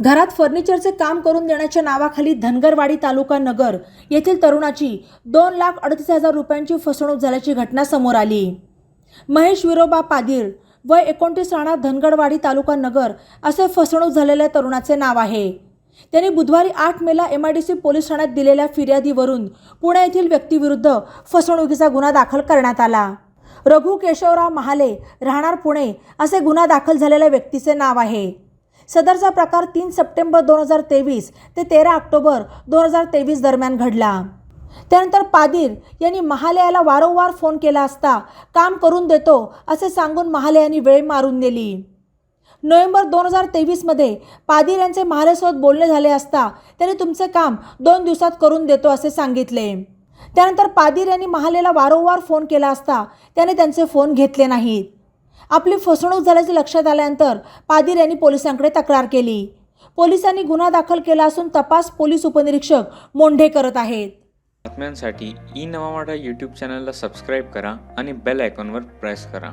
घरात फर्निचरचे काम करून देण्याच्या नावाखाली धनगरवाडी तालुका नगर येथील तरुणाची 2,38,000 रुपयांची फसवणूक झाल्याची घटना समोर आली। महेश विरोबा पादीर वय 29 राहणार धनगरवाडी तालुका नगर असे फसवणूक झालेल्या तरुणाचे नाव आहे। त्यांनी बुधवारी 8 मेला MIDC पोलीस ठाण्यात दिलेल्या फिर्यादीवरून पुणे येथील व्यक्तीविरुद्ध फसवणुकीचा गुन्हा दाखल करण्यात आला। रघु केशवराव महाले राहणार पुणे असे गुन्हा दाखल झालेल्या व्यक्तीचे नाव आहे। सदरचा प्रकार 3 सप्टेंबर 2023 ते 13 ऑक्टोबर 2023 दरम्यान घडला। त्यानंतर पादीर यांनी महाले याला वारंवार फोन केला असता काम करून देतो असे सांगून महाले यांनी वेळ मारून नेली। नोव्हेंबर 2023 मध्ये पादीर यांचे महालेसोबत बोलणे झाले असता त्यांनी तुमचे काम 2 दिवसात करून देतो असे सांगितले। त्यानंतर पादीर यांनी महालेला वारंवार फोन केला असता त्याने त्यांचे फोन घेतले नाहीत। आपली फसवणूक झाल्याचे लक्षात आल्यानंतर पादीर यांनी पोलिसांकडे तक्रार केली। पोलिसांनी गुन्हा दाखल केला असून तपास पोलीस उपनिरीक्षक मोंढे करत आहेत। बातम्यांसाठी ई-नवा मराठा यूट्यूब चॅनलला सबस्क्राईब करा आणि बेल आयकॉनवर प्रेस करा।